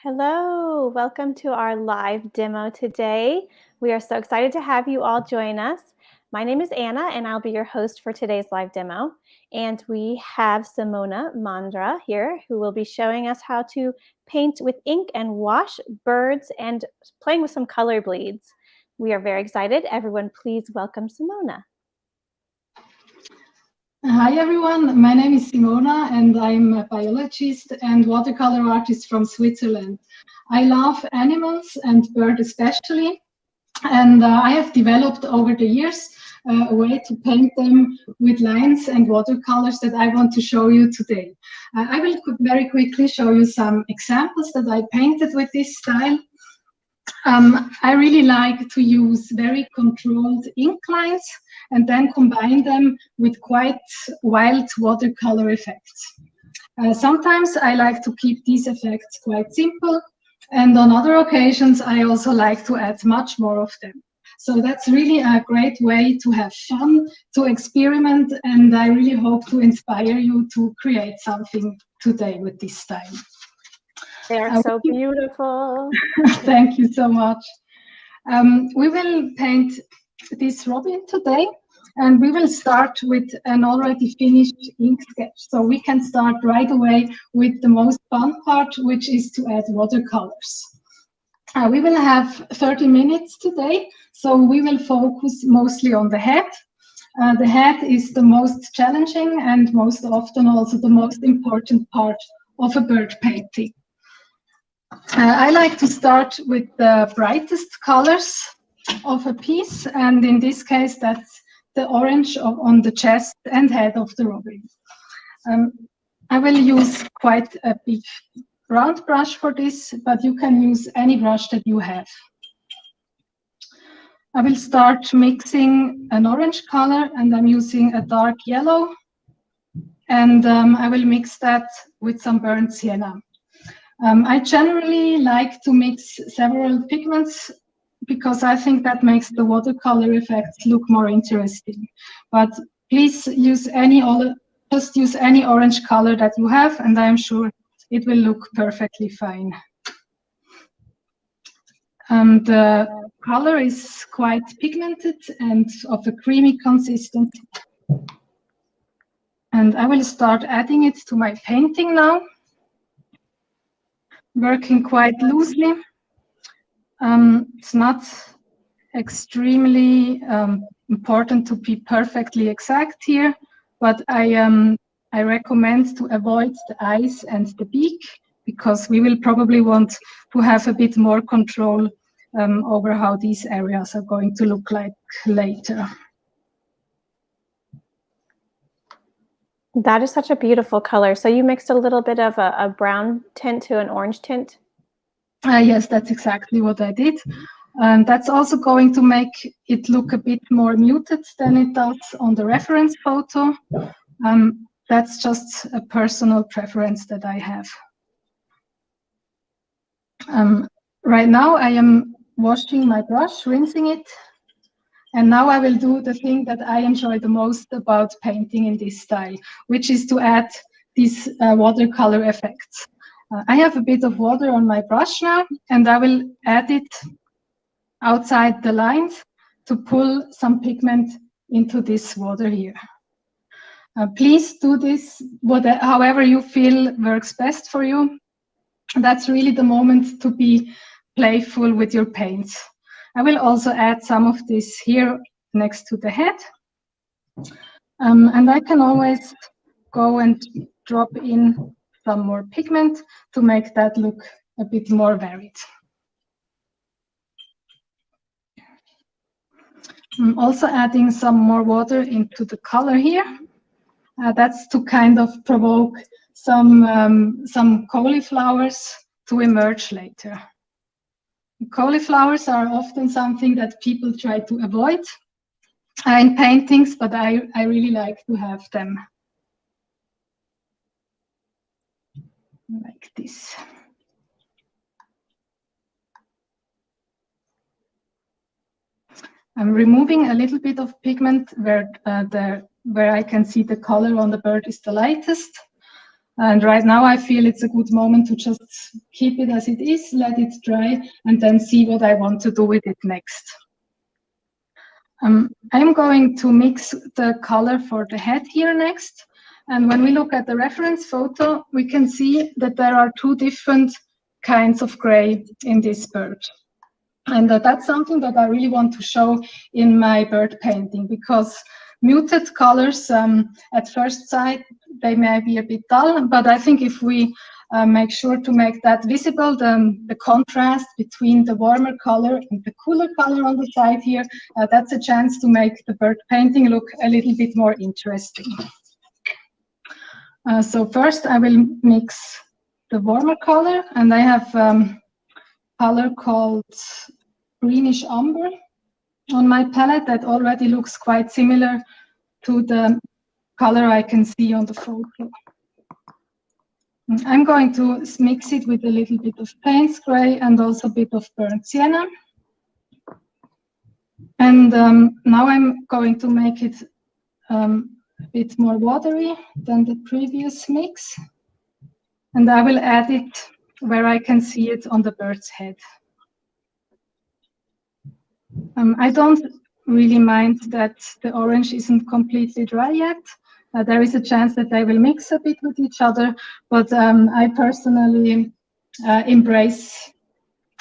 Hello, welcome to our live demo today. We are so excited to have you all join us. My name is Anna and I'll be your host for today's live demo. And we have Simona Mandra here who will be showing us how to paint with ink and wash birds and playing with some color bleeds. We are very excited. Everyone, please welcome Simona. Hi everyone, my name is Simona and I'm a biologist and watercolor artist from Switzerland. I love animals and birds especially, and I have developed over the years a way to paint them with lines and watercolors that I want to show you today. I will very quickly show you some examples that I painted with this style. I really like to use very controlled ink lines and then combine them with quite wild watercolor effects. Sometimes I like to keep these effects quite simple, and on other occasions I also like to add much more of them. So that's really a great way to have fun, to experiment, and I really hope to inspire you to create something today with this style. They are so beautiful. Thank you so much. We will paint this robin today, and we will start with an already finished ink sketch. So we can start right away with the most fun part, which is to add watercolors. We will have 30 minutes today, so we will focus mostly on the head. The head is the most challenging and most often also the most important part of a bird painting. I like to start with the brightest colors of a piece, and in this case that's the orange on the chest and head of the robin. I will use quite a big round brush for this, but you can use any brush that you have. I will start mixing an orange color, and I'm using a dark yellow, and I will mix that with some burnt sienna. I generally like to mix several pigments because I think that makes the watercolor effect look more interesting. But please use just use any orange color that you have, and I'm sure it will look perfectly fine. The color is quite pigmented and of a creamy consistency. And I will start adding it to my painting now, working quite loosely. It's not extremely important to be perfectly exact here, but I recommend to avoid the eyes and the beak, because we will probably want to have a bit more control over how these areas are going to look like later. That is such a beautiful color. So you mixed a little bit of a brown tint to an orange tint? Yes, that's exactly what I did. And that's also going to make it look a bit more muted than it does on the reference photo. That's just a personal preference that I have. Right now I am washing my brush, rinsing it, and now I will do the thing that I enjoy the most about painting in this style, which is to add these watercolor effects. I have a bit of water on my brush now, and I will add it outside the lines to pull some pigment into this water here. Please do this however you feel works best for you. That's really the moment to be playful with your paints. I will also add some of this here next to the head. And I can always go and drop in some more pigment to make that look a bit more varied. I'm also adding some more water into the color here. That's to kind of provoke some cauliflowers to emerge later. Cauliflowers are often something that people try to avoid in paintings, but I really like to have them. Like this. I'm removing a little bit of pigment where I can see the color on the bird is the lightest. And right now I feel it's a good moment to just keep it as it is, let it dry, and then see what I want to do with it next. I'm going to mix the color for the head here next. And when we look at the reference photo, we can see that there are two different kinds of gray in this bird. And that's something that I really want to show in my bird painting, because muted colors at first sight, they may be a bit dull, but I think if we make sure to make that visible, the contrast between the warmer color and the cooler color on the side here, that's a chance to make the bird painting look a little bit more interesting. So first I will mix the warmer color, and I have color called Greenish Ombre on my palette that already looks quite similar to the color I can see on the photo. I'm going to mix it with a little bit of Payne's Gray and also a bit of burnt sienna. And now I'm going to make it a bit more watery than the previous mix. And I will add it where I can see it on the bird's head. I don't really mind that the orange isn't completely dry yet. There is a chance that they will mix a bit with each other, but I personally embrace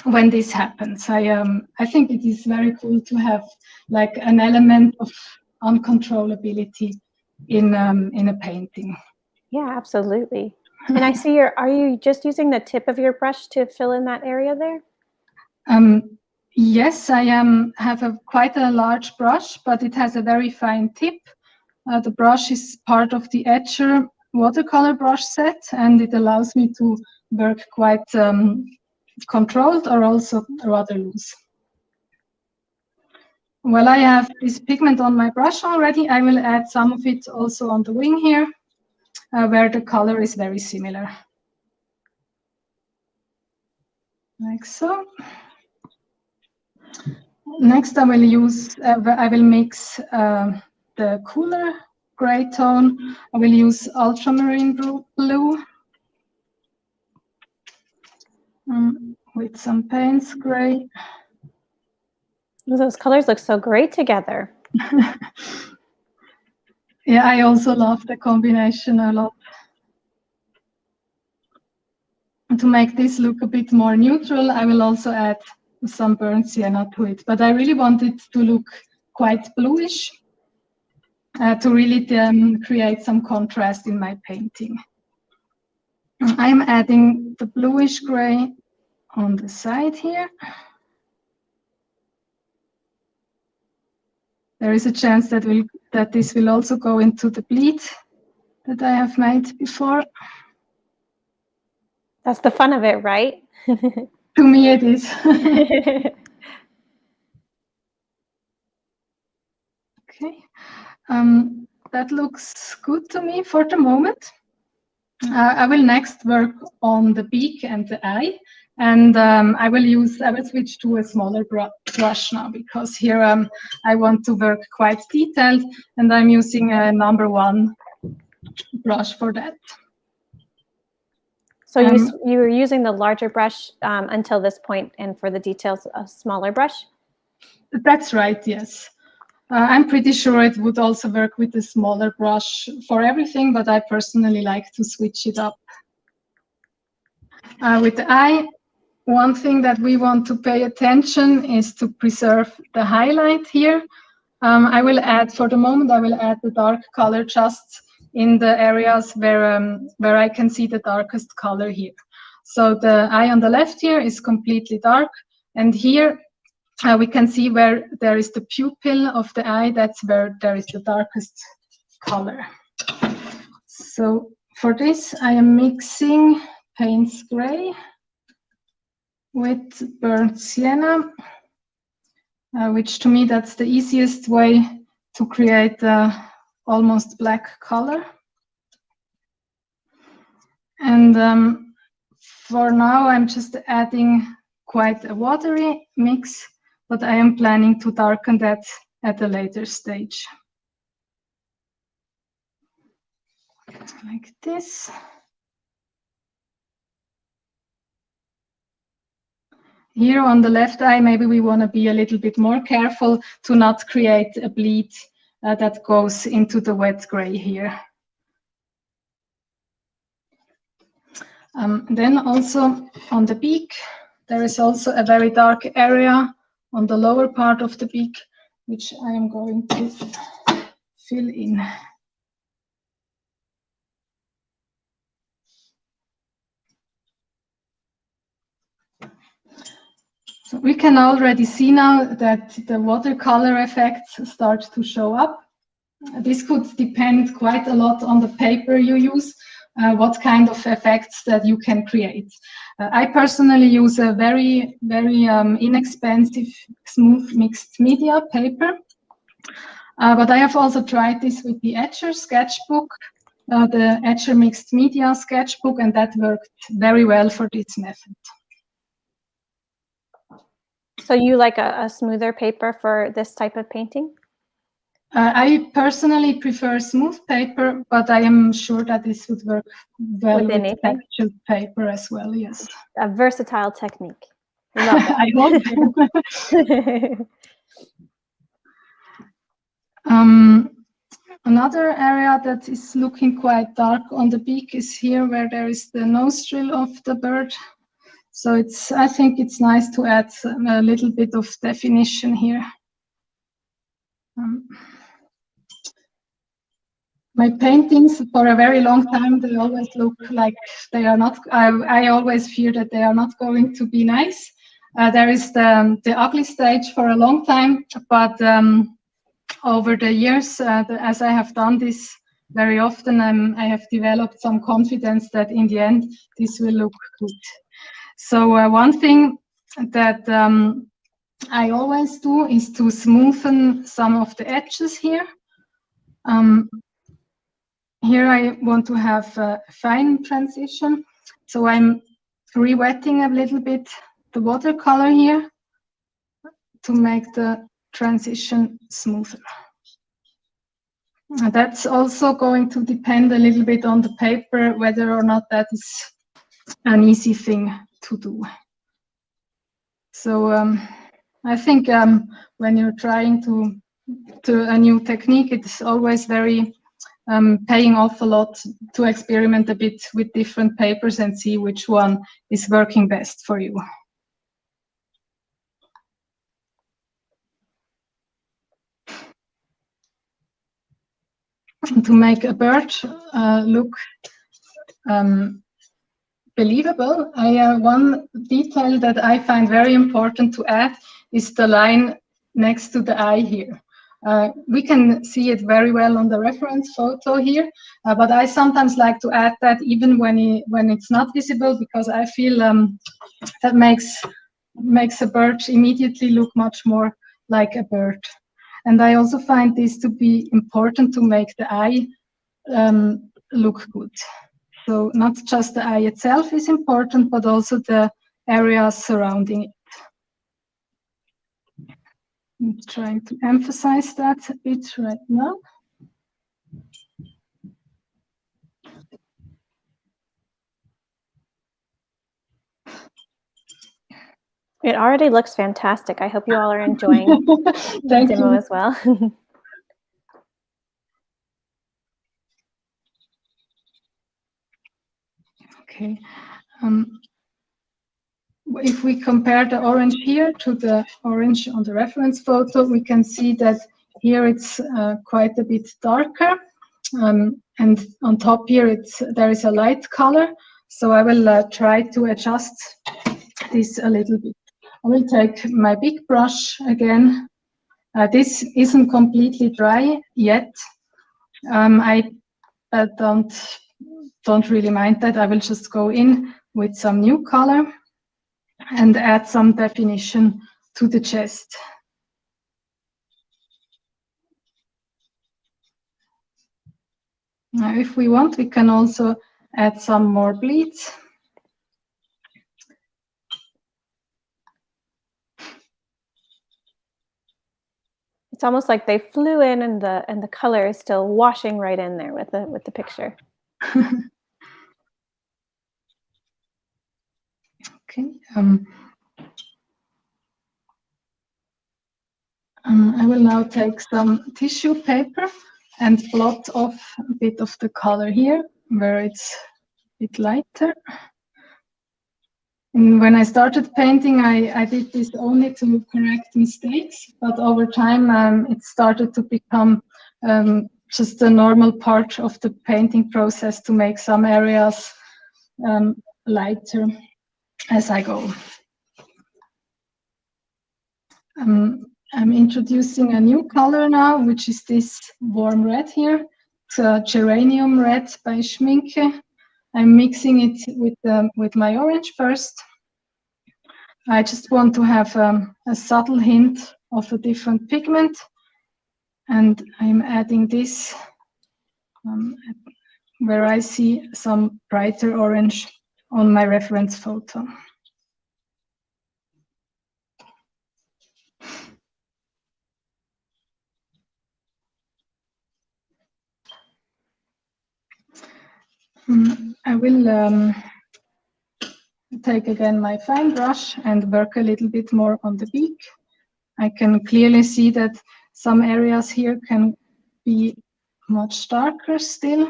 when this happens. I think it is very cool to have like an element of uncontrollability in a painting. Yeah, absolutely. And I see are you just using the tip of your brush to fill in that area there? Yes, I have quite a large brush, but it has a very fine tip. The brush is part of the Etchr watercolor brush set, and it allows me to work quite controlled or also rather loose. While I have this pigment on my brush already, I will add some of it also on the wing here, where the color is very similar. Like so. Next, I will mix the cooler gray tone. I will use ultramarine blue with some Payne's Gray. Those colors look so great together. Yeah, I also love the combination a lot. And to make this look a bit more neutral, I will also add some burnt sienna to it. But I really want it to look quite bluish to really create some contrast in my painting. I'm adding the bluish gray on the side here. There is a chance that this will also go into the bleed that I have made before. That's the fun of it, right? To me it is. Okay, that looks good to me for the moment. I will next work on the beak and the eye, and I will switch to a smaller brush now, because here I want to work quite detailed, and I'm using a #1 brush for that. So you were using the larger brush until this point, and for the details, a smaller brush? That's right, yes. I'm pretty sure it would also work with a smaller brush for everything, but I personally like to switch it up. With the eye, one thing that we want to pay attention is to preserve the highlight here. I will add, for the moment, I will add the dark color just in the areas where I can see the darkest color here. So the eye on the left here is completely dark, and here we can see where there is the pupil of the eye, that's where there is the darkest color. So for this, I am mixing Payne's Gray with burnt sienna, which to me, that's the easiest way to create almost black color. And for now, I'm just adding quite a watery mix, but I am planning to darken that at a later stage. Like this. here on the left eye, maybe we want to be a little bit more careful to not create a bleed that goes into the wet gray here. Then also on the beak, there is also a very dark area on the lower part of the beak, which I am going to fill in. So we can already see now that the watercolor effects start to show up. This could depend quite a lot on the paper you use, what kind of effects that you can create. I personally use a very inexpensive, smooth mixed media paper. But I have also tried this with the Etchr sketchbook, the Etchr mixed media sketchbook, and that worked very well for this method. So you like a smoother paper for this type of painting? I personally prefer smooth paper, but I am sure that this would work well with textured paper as well, yes. A versatile technique. I love that. I hope. Another area that is looking quite dark on the beak is here where there is the nostril of the bird. So I think it's nice to add a little bit of definition here. My paintings, for a very long time, they always look like they are not, I always fear that they are not going to be nice. There is the ugly stage for a long time, but over the years, as I have done this very often, I have developed some confidence that in the end, this will look good. So one thing that I always do is to smoothen some of the edges here. Here I want to have a fine transition, so I'm re-wetting a little bit the watercolor here to make the transition smoother. That's also going to depend a little bit on the paper, whether or not that is an easy thing to do. So I think when you're trying to a new technique, it's always very paying off a lot to experiment a bit with different papers and see which one is working best for you. To make a bird look believable, one detail that I find very important to add is the line next to the eye here. We can see it very well on the reference photo here, but I sometimes like to add that even when it's not visible, because I feel that makes a bird immediately look much more like a bird. And I also find this to be important to make the eye look good. So not just the eye itself is important, but also the areas surrounding it. I'm trying to emphasize that a bit right now. It already looks fantastic. I hope you all are enjoying the demo as well. Okay. If we compare the orange here to the orange on the reference photo, we can see that here it's quite a bit darker. And on top here, there is a light color. So I will try to adjust this a little bit. I will take my big brush again. This isn't completely dry yet. I don't really mind that. I will just go in with some new color and add some definition to the chest. Now, if we want, we can also add some more bleeds. It's almost like they flew in, and the color is still washing right in there with the picture. Okay. I will now take some tissue paper and blot off a bit of the color here, where it's a bit lighter. And when I started painting, I did this only to correct mistakes, but over time it started to become just a normal part of the painting process to make some areas lighter as I go. I'm introducing a new color now, which is this warm red here. It's a Geranium Red by Schminke. I'm mixing it with my orange first. I just want to have a subtle hint of a different pigment, and I'm adding this where I see some brighter orange on my reference photo. I will take again my fine brush and work a little bit more on the beak. I can clearly see that some areas here can be much darker still.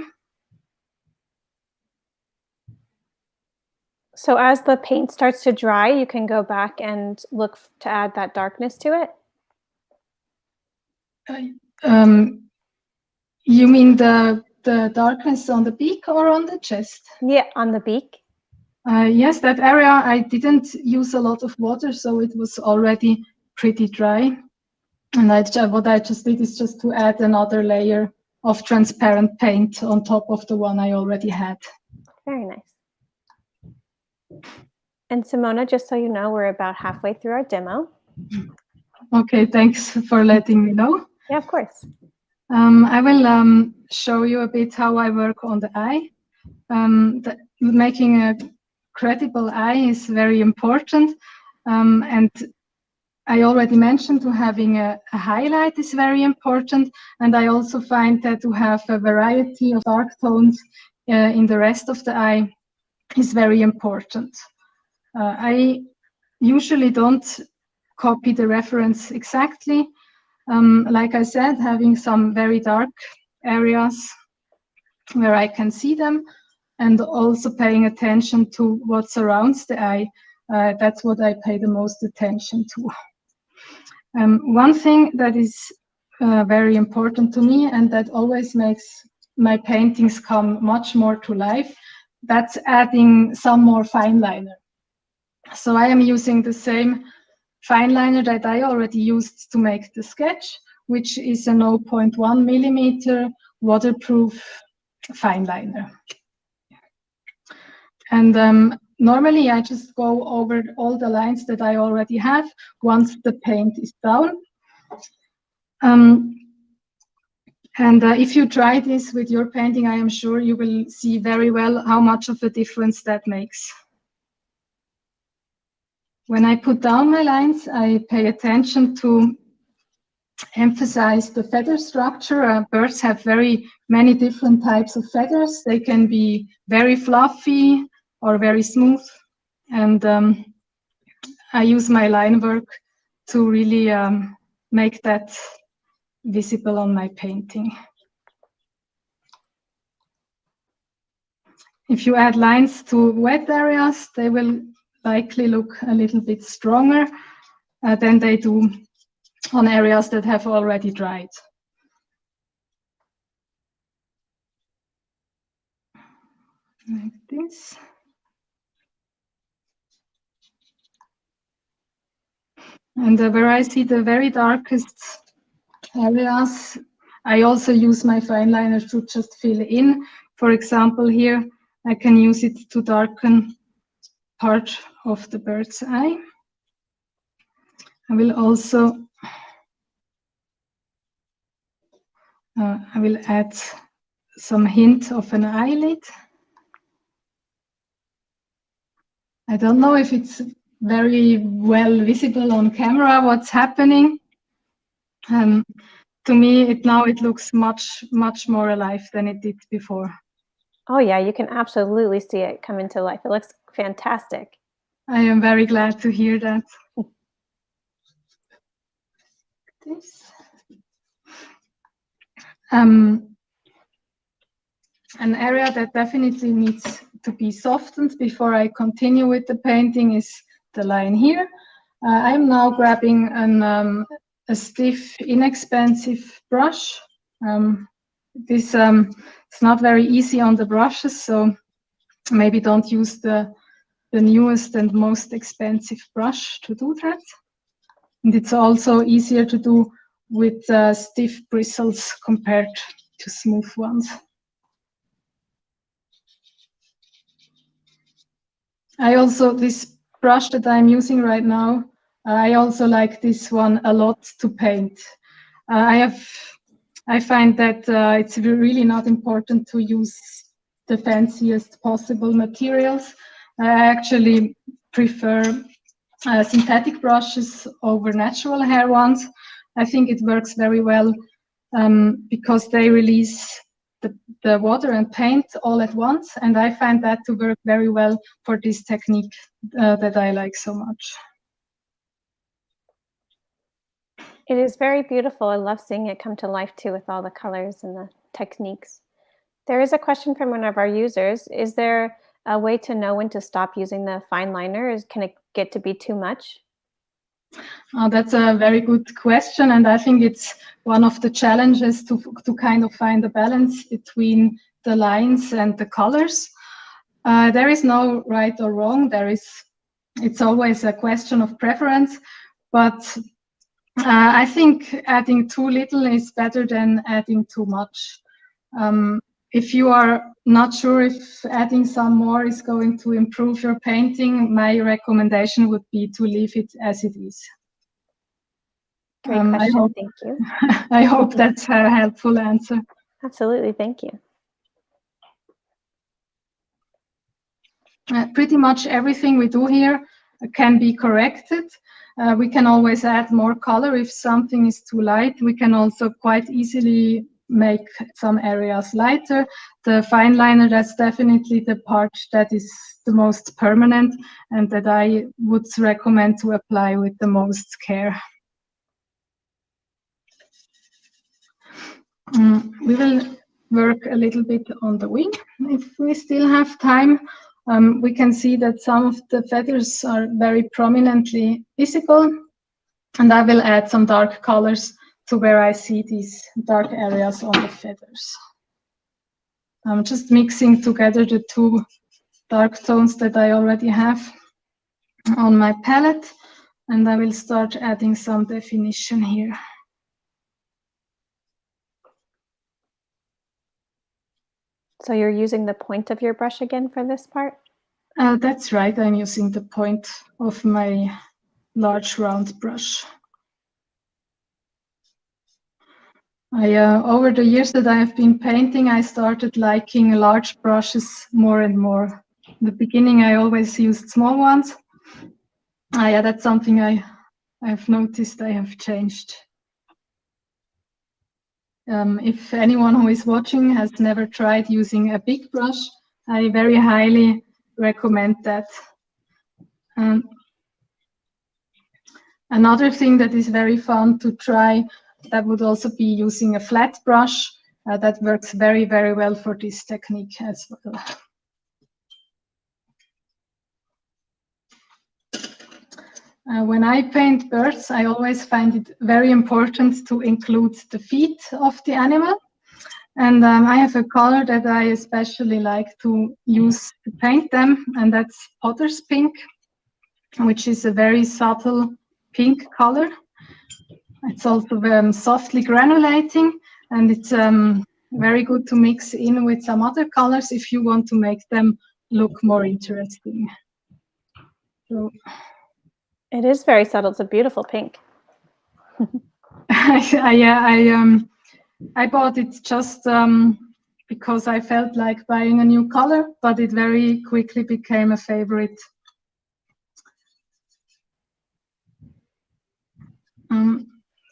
So as the paint starts to dry, you can go back and look to add that darkness to it? You mean the darkness on the beak or on the chest? Yeah, on the beak. Yes, that area I didn't use a lot of water, so it was already pretty dry. And what I just did is just to add another layer of transparent paint on top of the one I already had. Very nice. And Simona, just so you know, we're about halfway through our demo. Okay, thanks for letting me know. Yeah, of course. I will show you a bit how I work on the eye. Making a credible eye is very important, and I already mentioned to having a highlight is very important, and I also find that to have a variety of dark tones in the rest of the eye is very important. I usually don't copy the reference exactly. Like I said, having some very dark areas where I can see them, and also paying attention to what surrounds the eye. That's what I pay the most attention to. One thing that is very important to me, and that always makes my paintings come much more to life, that's adding some more fine liner. So I am using the same fine liner that I already used to make the sketch, which is a 0.1 millimeter waterproof fine liner. And normally I just go over all the lines that I already have once the paint is down. If you try this with your painting, I am sure you will see very well how much of a difference that makes. When I put down my lines, I pay attention to emphasize the feather structure. Birds have very many different types of feathers. They can be very fluffy or very smooth. And I use my line work to really make that visible on my painting. If you add lines to wet areas, they will likely look a little bit stronger than they do on areas that have already dried. Like this. And where I see the very darkest areas, I also use my fine liner to just fill in. For example, here I can use it to darken part of the bird's eye. I will also I will add some hint of an eyelid. I don't know if it's very well visible on camera what's happening. To me, now it looks much more alive than it did before. Oh yeah, you can absolutely see it come into life. It looks fantastic. I am very glad to hear that. This. An area that definitely needs to be softened before I continue with the painting is the line here. I'm now grabbing a stiff, inexpensive brush. This it's not very easy on the brushes, so maybe don't use the newest and most expensive brush to do that. And it's also easier to do with stiff bristles compared to smooth ones. This brush that I'm using right now, I also like this one a lot to paint. I find that it's really not important to use the fanciest possible materials. I actually prefer synthetic brushes over natural hair ones. I think it works very well because they release the water and paint all at once, and I find that to work very well for this technique that I like so much. It is very beautiful. I love seeing it come to life too with all the colors and the techniques. There is a question from one of our users. Is there a way to know when to stop using the fine liner? Can it get to be too much? That's a very good question, and I think it's one of the challenges to kind of find a balance between the lines and the colors. There is no right or wrong. It's always a question of preference, but I think adding too little is better than adding too much. If you are not sure if adding some more is going to improve your painting, my recommendation would be to leave it as it is. Great question, thank you. I hope that's a helpful answer. Absolutely, thank you. Pretty much everything we do here can be corrected. We can always add more color if something is too light. We can also quite easily make some areas lighter. The fine liner, that's definitely the part that is the most permanent and that I would recommend to apply with the most care. We will work a little bit on the wing if we still have time. We can see that some of the feathers are very prominently visible, and I will add some dark colors to where I see these dark areas on the feathers. I'm just mixing together the two dark tones that I already have on my palette, and I will start adding some definition here. So you're using the point of your brush again for this part? That's right, I'm using the point of my large round brush. Over the years that I have been painting, I started liking large brushes more and more. In the beginning, I always used small ones. Yeah, that's something I've noticed I have changed. If anyone who is watching has never tried using a big brush, I very highly recommend that. Another thing that is very fun to try, that would also be using a flat brush. That works very, very well for this technique as well. When I paint birds, I always find it very important to include the feet of the animal. And I have a color that I especially like to use to paint them, and that's potter's pink, which is a very subtle pink color. It's also softly granulating, and it's very good to mix in with some other colors if you want to make them look more interesting. So, it is very subtle. It's a beautiful pink. I bought it just because I felt like buying a new color, but it very quickly became a favorite.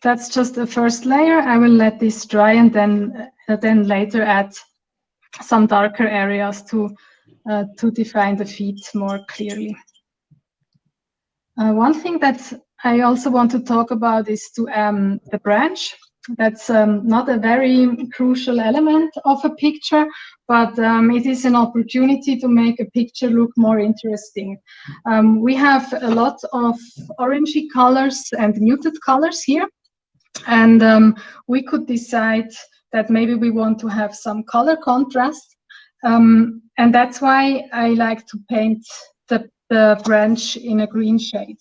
That's just the first layer. I will let this dry and then later add some darker areas to define the feet more clearly. One thing that I also want to talk about is the branch. That's not a very crucial element of a picture, but it is an opportunity to make a picture look more interesting. We have a lot of orangey colors and muted colors here, and we could decide that maybe we want to have some color contrast, and that's why I like to paint the branch in a green shade.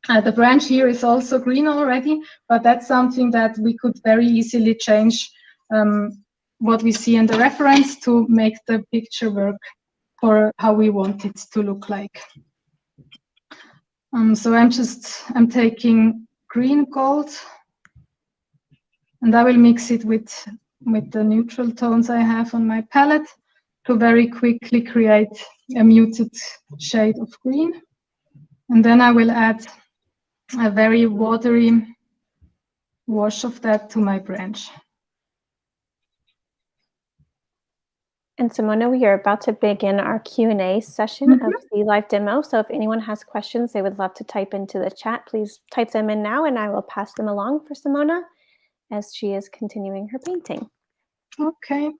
The branch here is also green already, but that's something that we could very easily change what we see in the reference to make the picture work for how we want it to look like. So I'm taking green gold, and I will mix it with the neutral tones I have on my palette to very quickly create a muted shade of green. And then I will add a very watery wash of that to my branch. And Simona, we are about to begin our Q&A session of the live demo. So if anyone has questions they would love to type into the chat, please type them in now and I will pass them along for Simona as she is continuing her painting. Okay.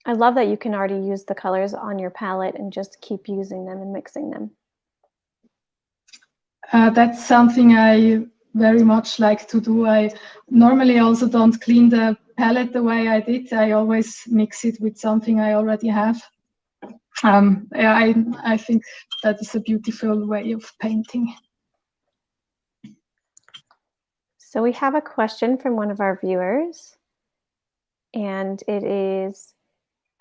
I love that you can already use the colors on your palette and just keep using them and mixing them. That's something I very much like to do. I normally also don't clean the palette the way I did. I always mix it with something I already have. I think that is a beautiful way of painting. So we have a question from one of our viewers, and it is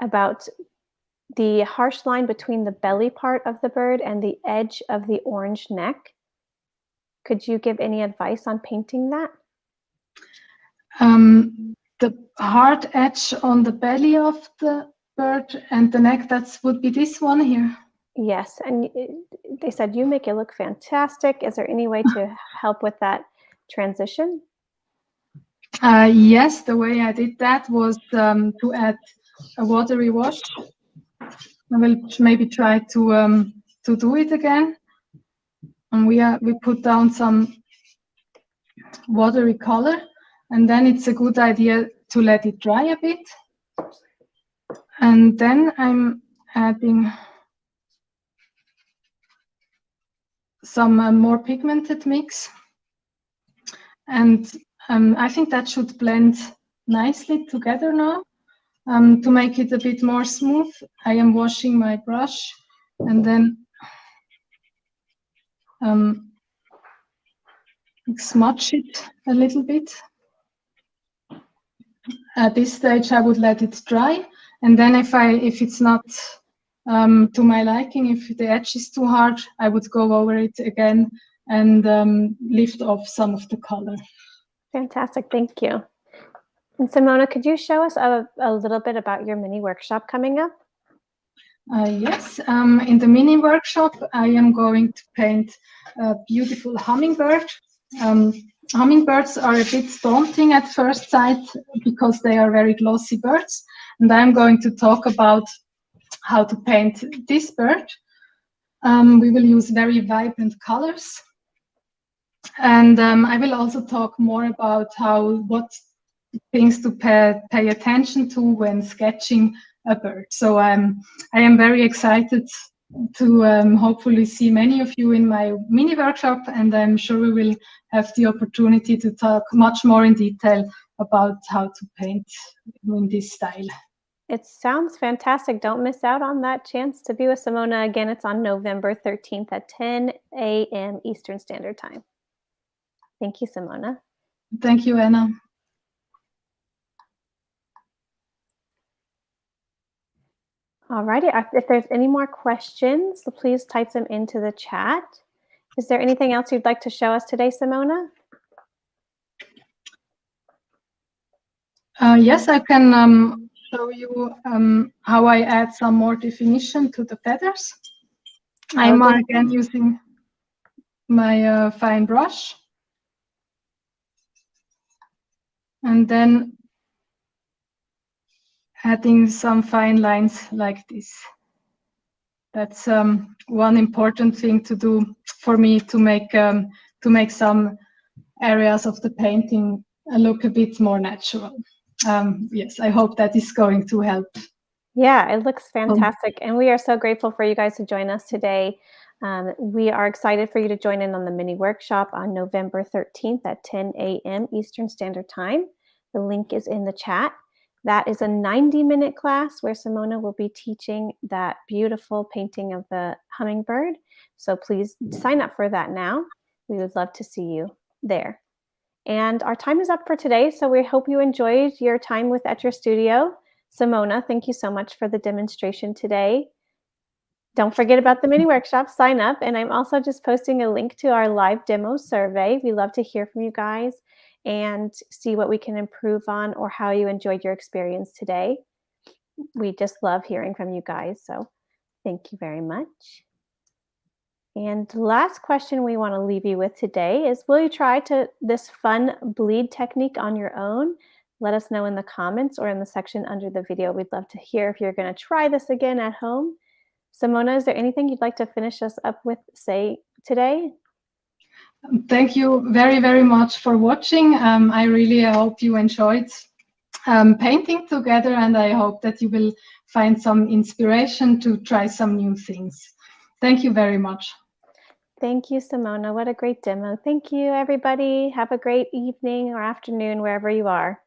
about the harsh line between the belly part of the bird and the edge of the orange neck. Could you give any advice on painting that? The hard edge on the belly of the bird and the neck, that would be this one here. Yes, and they said you make it look fantastic. Is there any way to help with that transition? Yes, the way I did that was to add a watery wash. I will maybe try to do it again. And we put down some watery color, and then it's a good idea to let it dry a bit. And then I'm adding some more pigmented mix, and I think that should blend nicely together now. To make it a bit more smooth, I am washing my brush and then smudge it a little bit. At this stage, I would let it dry, and then if it's not to my liking, if the edge is too hard, I would go over it again and lift off some of the color. Fantastic, thank you. And Simona, could you show us a little bit about your mini workshop coming up? Yes, in the mini workshop, I am going to paint a beautiful hummingbird. Hummingbirds are a bit daunting at first sight because they are very glossy birds, and I'm going to talk about how to paint this bird. We will use very vibrant colors, and I will also talk more about what things to pay attention to when sketching a bird. So I am very excited to hopefully see many of you in my mini workshop, and I'm sure we will have the opportunity to talk much more in detail about how to paint in this style. It sounds fantastic. Don't miss out on that chance to be with Simona. Again, it's on November 13th at 10 a.m. Eastern Standard Time. Thank you, Simona. Thank you, Anna. All righty. If there's any more questions, please type them into the chat. Is there anything else you'd like to show us today, Simona? Yes, I can show you how I add some more definition to the feathers. I'm again using my fine brush, and then adding some fine lines like this. That's one important thing to do for me to make some areas of the painting look a bit more natural. Yes, I hope that is going to help. Yeah, it looks fantastic. And we are so grateful for you guys to join us today. We are excited for you to join in on the mini workshop on November 13th at 10 a.m. Eastern Standard Time. The link is in the chat. That is a 90-minute class where Simona will be teaching that beautiful painting of the hummingbird. So please sign up for that now. We would love to see you there. And our time is up for today, so we hope you enjoyed your time with Etchr Studio. Simona, thank you so much for the demonstration today. Don't forget about the mini workshop, sign up, and I'm also just posting a link to our live demo survey. We love to hear from you guys and see what we can improve on or how you enjoyed your experience today. We just love hearing from you guys, so thank you very much. And the last question we want to leave you with today is, will you try this fun bleed technique on your own? Let us know in the comments or in the section under the video. We'd love to hear if you're going to try this again at home. Simona, is there anything you'd like to finish us up with, say, today? Thank you very, very much for watching. I really hope you enjoyed painting together, and I hope that you will find some inspiration to try some new things. Thank you very much. Thank you, Simona. What a great demo. Thank you, everybody. Have a great evening or afternoon wherever you are.